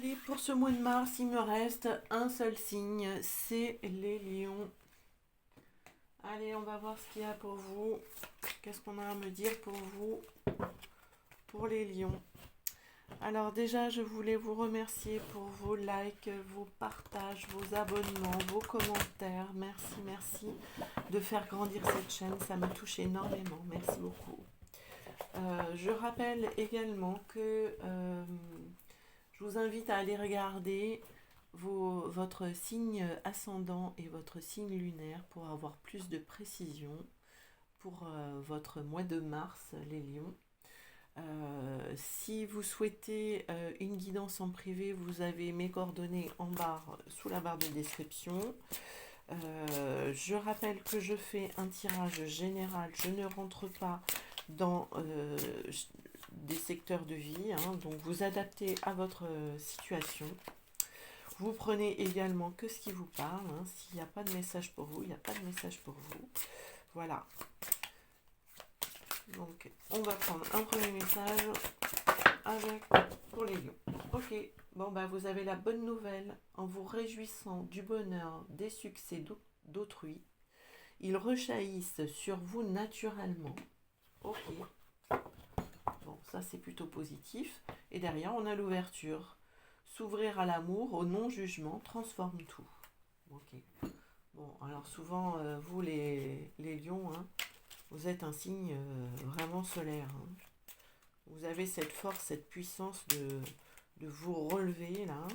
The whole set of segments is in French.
Allez, pour ce mois de mars, il me reste un seul signe, c'est les lions. Allez, on va voir ce qu'il y a pour vous. Qu'est-ce qu'on a à me dire pour vous, pour les lions? Alors déjà, je voulais vous remercier pour vos likes, vos partages, vos abonnements, vos commentaires. Merci, merci de faire grandir cette chaîne, ça me touche énormément. Merci beaucoup. Je rappelle également que je vous invite à aller regarder votre signe ascendant et votre signe lunaire pour avoir plus de précision pour votre mois de mars, les lions. Si vous souhaitez une guidance en privé, vous avez mes coordonnées en barre, sous la barre de description. Je rappelle que je fais un tirage général, je ne rentre pas dans des secteurs de vie, hein, donc vous adaptez à votre situation. Vous prenez également que ce qui vous parle, hein. S'il n'y a pas de message pour vous, il n'y a pas de message pour vous. Voilà. Donc on va prendre un premier message avec pour les lions. Ok, bon bah vous avez la bonne nouvelle. En vous réjouissant du bonheur, des succès d'autrui, ils rejaillissent sur vous naturellement. Ok. Bon, ça c'est plutôt positif. Et derrière, on a l'ouverture. S'ouvrir à l'amour, au non-jugement, transforme tout. Ok. Bon, alors souvent, vous les lions, hein, vous êtes un signe vraiment solaire. Hein. Vous avez cette force, cette puissance de vous relever là.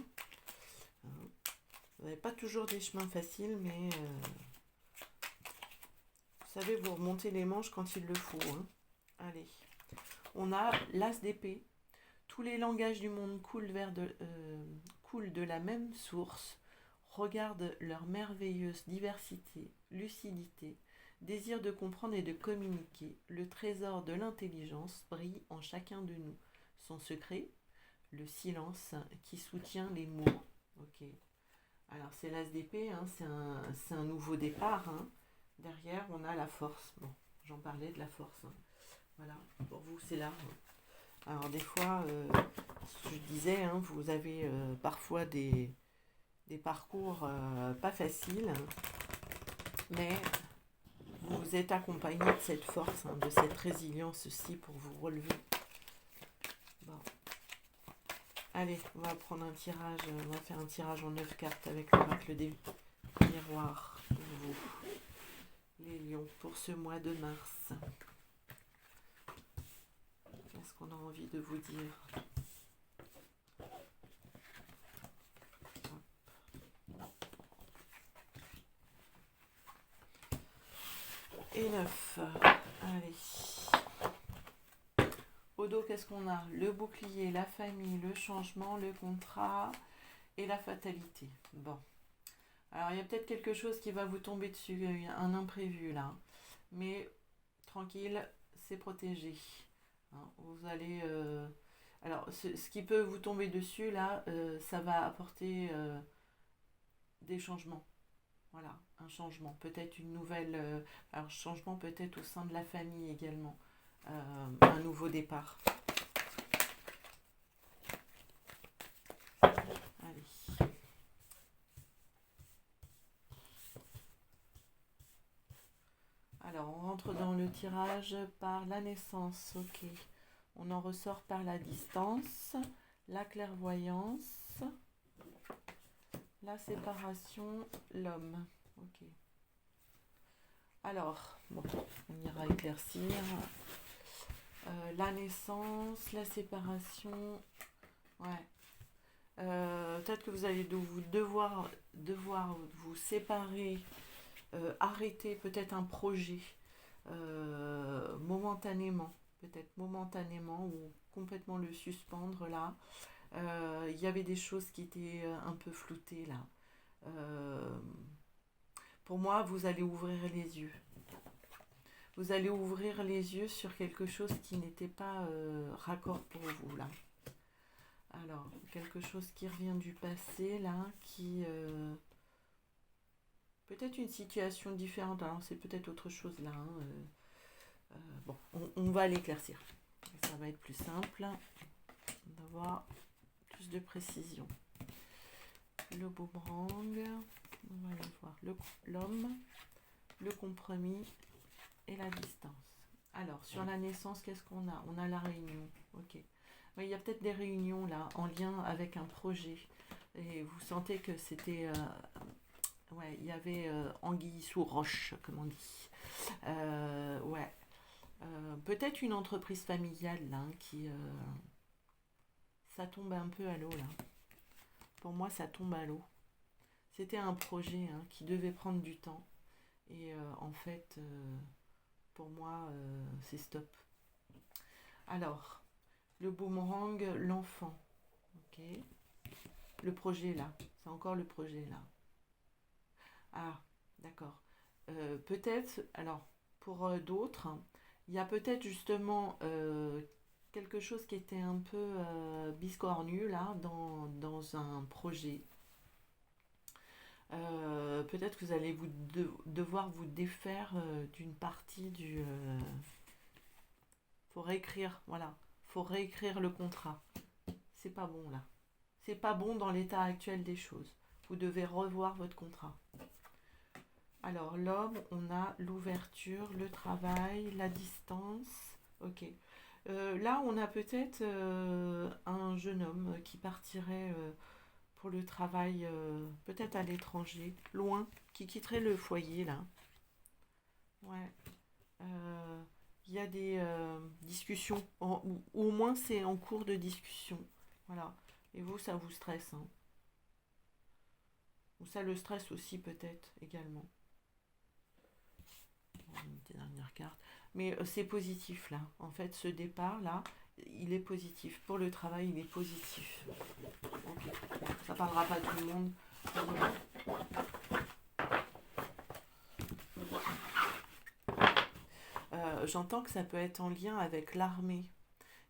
Hein. Vous n'avez pas toujours des chemins faciles, mais vous savez vous remonter les manches quand il le faut. Hein. Allez. On a l'as d'épée. Tous les langages du monde coulent de la même source. Regarde leur merveilleuse diversité, lucidité, désir de comprendre et de communiquer. Le trésor de l'intelligence brille en chacun de nous. Son secret, le silence qui soutient les mots. Ok. Alors c'est l'as d'épée, hein, c'est un nouveau départ. Hein. Derrière, on a la force. Bon, j'en parlais de la force. Hein. Voilà, pour vous, c'est là. Alors des fois, je disais, hein, vous avez parfois des parcours pas faciles, mais vous êtes accompagné de cette force, hein, de cette résilience aussi pour vous relever. Bon. Allez, on va prendre un tirage, on va faire un tirage en 9 cartes avec l'oracle des miroirs pour vous, les lions, pour ce mois de mars. Qu'est-ce qu'on a envie de vous dire? Et 9. Allez. Au dos, qu'est-ce qu'on a? Le bouclier, la famille, le changement, le contrat et la fatalité. Bon. Alors, il y a peut-être quelque chose qui va vous tomber dessus, un imprévu là. Mais tranquille, c'est protégé. Hein, vous allez... Alors, ce qui peut vous tomber dessus là, ça va apporter des changements. Voilà, un changement, peut-être une nouvelle... alors, changement peut-être au sein de la famille également. Un nouveau départ. Allez. Alors, on rentre dans le tirage par la naissance. Ok. On en ressort par la distance, la clairvoyance, la séparation, l'homme. Ok. Alors, bon, on ira éclaircir. La naissance, la séparation. Ouais. Peut-être que vous allez devoir vous séparer, arrêter peut-être un projet momentanément, peut-être momentanément ou complètement le suspendre là. Il y avait des choses qui étaient un peu floutées là. Pour moi, vous allez ouvrir les yeux. Vous allez ouvrir les yeux sur quelque chose qui n'était pas raccord pour vous là. Alors, quelque chose qui revient du passé là, qui... peut-être une situation différente, alors c'est peut-être autre chose là. Hein, bon, on va l'éclaircir. Ça va être plus simple d'avoir plus de précision. Le boomerang, on va aller voir l'homme, le compromis et la distance. Alors, sur la naissance, qu'est-ce qu'on a? On a la réunion, ok. Il y a peut-être des réunions là, en lien avec un projet. Et vous sentez que c'était... ouais, il y avait anguille sous roche, comme on dit. Ouais. Peut-être une entreprise familiale là, qui... ça tombe un peu à l'eau là. Pour moi, ça tombe à l'eau. C'était un projet qui devait prendre du temps. Et en fait, pour moi, c'est stop. Alors, le boomerang, l'enfant. Ok. Le projet là. C'est encore le projet là. Ah, d'accord. Peut-être, alors, pour d'autres, il y a peut-être justement quelque chose qui était un peu biscornu là dans un projet. Peut-être que vous allez devoir vous défaire d'une partie du... faut réécrire, voilà. Faut réécrire le contrat. C'est pas bon là. C'est pas bon dans l'état actuel des choses. Vous devez revoir votre contrat. Alors l'homme, on a l'ouverture, le travail, la distance. Ok. Là, on a peut-être un jeune homme qui partirait pour le travail, peut-être à l'étranger, loin, qui quitterait le foyer là. Ouais. Il y a des discussions, ou au moins c'est en cours de discussion. Voilà. Et vous, ça vous stresse, hein. Ou ça le stresse aussi peut-être également. Une dernière carte. Mais c'est positif là. En fait, ce départ là, il est positif. Pour le travail, il est positif. Okay. Ça parlera pas à tout le monde. J'entends que ça peut être en lien avec l'armée.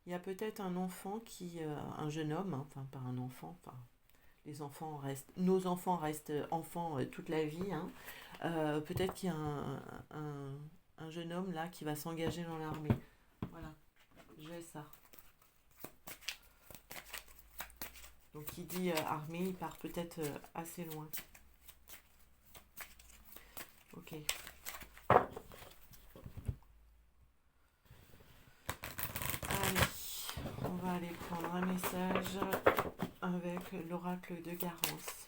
Il y a peut-être un enfant qui, un jeune homme, enfin pas un enfant, enfin les enfants restent, nos enfants restent enfants toute la vie. Peut-être qu'il y a un jeune homme là qui va s'engager dans l'armée. Voilà, j'ai ça. Donc qui dit armée, il part peut-être assez loin. Ok. Allez, on va aller prendre un message avec l'oracle de Garance.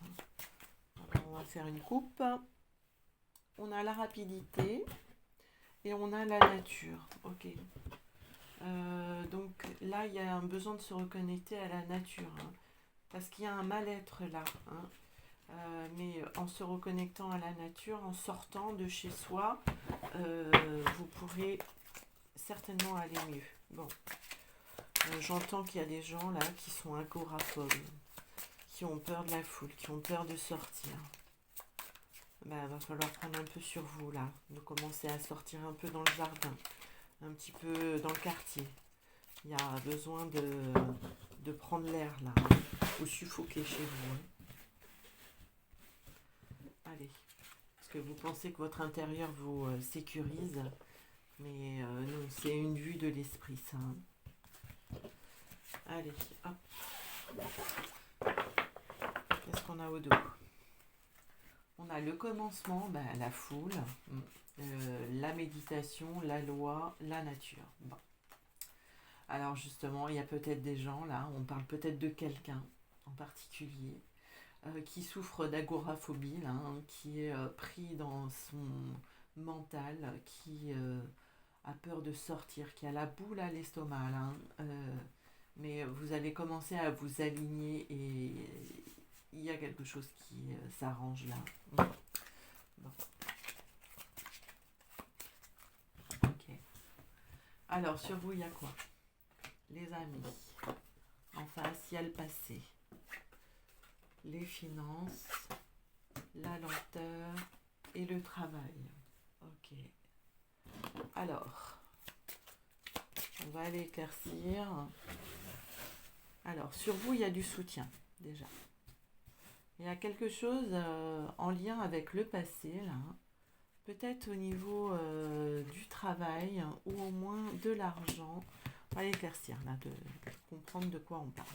Alors, on va faire une coupe. On a la rapidité et on a la nature. Ok. Donc là, il y a un besoin de se reconnecter à la nature. Parce qu'il y a un mal-être là. Mais en se reconnectant à la nature, en sortant de chez soi, vous pourrez certainement aller mieux. Bon. J'entends qu'il y a des gens là qui sont agoraphobes, qui ont peur de la foule, qui ont peur de sortir. Va falloir prendre un peu sur vous là, de commencer à sortir un peu dans le jardin, un petit peu dans le quartier. Il y a besoin de prendre l'air là, ou suffoquer chez vous. Allez, parce que vous pensez que votre intérieur vous sécurise, mais non, c'est une vue de l'esprit ça. Allez, hop. Qu'est-ce qu'on a au dos? On a le commencement, la foule, la méditation, la loi, la nature. Bon. Alors justement, il y a peut-être des gens là, on parle peut-être de quelqu'un en particulier qui souffre d'agoraphobie, là, qui est pris dans son mental, qui a peur de sortir, qui a la boule à l'estomac. Là, mais vous allez commencer à vous aligner et il y a quelque chose qui s'arrange là. Bon. Ok. Alors, sur vous, il y a quoi? Les amis. En face, il y a le passé. Les finances, la lenteur et le travail. Ok. Alors, on va aller éclaircir. Alors, sur vous, il y a du soutien, déjà. Il y a quelque chose en lien avec le passé, là. Peut-être au niveau du travail ou au moins de l'argent. On va l'éclaircir, là, de comprendre de quoi on parle.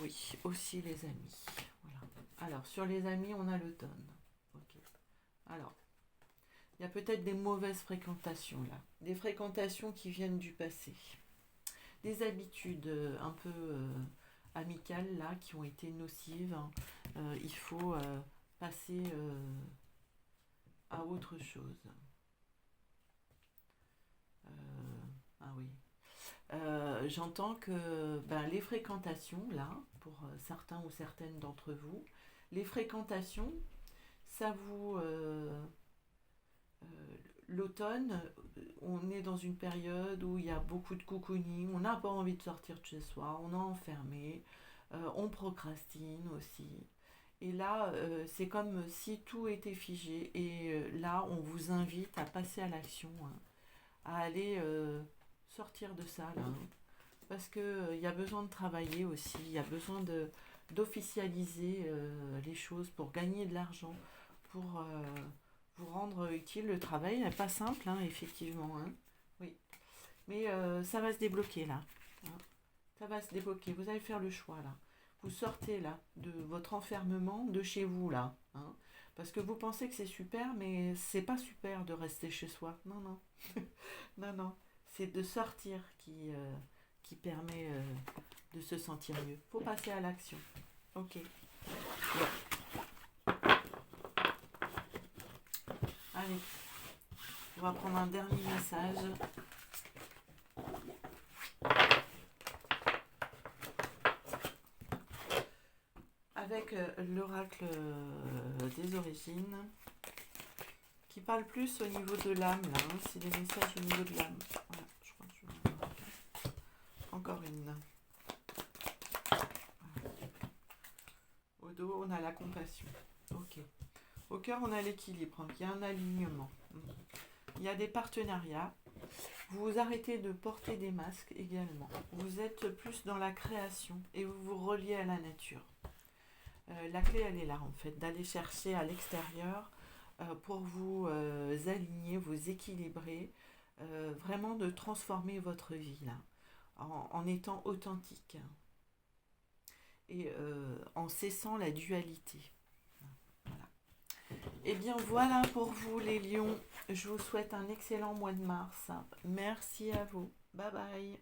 Oui, aussi les amis. Voilà. Alors, sur les amis, on a l'automne. Ok. Alors, il y a peut-être des mauvaises fréquentations là. Des fréquentations qui viennent du passé. Des habitudes un peu amicales là qui ont été nocives. Il faut passer à autre chose. Ah oui. J'entends que ben, les fréquentations, là, pour certains ou certaines d'entre vous, les fréquentations, ça vous... euh, l'automne, on est dans une période où il y a beaucoup de cocooning, on n'a pas envie de sortir de chez soi, on est enfermé, on procrastine aussi. Et là, c'est comme si tout était figé. Et là, on vous invite à passer à l'action, hein, à aller sortir de ça, là, hein. Parce que il y a besoin de travailler aussi, il y a besoin de d'officialiser les choses pour gagner de l'argent, pour vous rendre utile. Le travail n'est pas simple, hein, effectivement, hein. Oui, mais ça va se débloquer là, hein. Ça va se débloquer. Vous allez faire le choix là. Vous sortez là de votre enfermement, de chez vous là, hein. Parce que vous pensez que c'est super, mais c'est pas super de rester chez soi. Non, non, non, non. C'est de sortir qui permet de se sentir mieux. Faut passer à l'action. Ok. Bon, allez, on va prendre un dernier message avec l'oracle des origines qui parle plus au niveau de l'âme là, hein. C'est des messages au niveau de l'âme. Voilà, je crois que je vais en avoir encore une. Au dos, on a la compassion. Ok. Au cœur, on a l'équilibre. Il y a un alignement. Il y a des partenariats. Vous arrêtez de porter des masques également. Vous êtes plus dans la création et vous vous reliez à la nature. La clé, elle est là en fait, d'aller chercher à l'extérieur pour vous aligner, vous équilibrer, vraiment de transformer votre vie là, en étant authentique et en cessant la dualité. Voilà. Et bien voilà pour vous les lions. Je vous souhaite un excellent mois de mars. Merci à vous. Bye bye.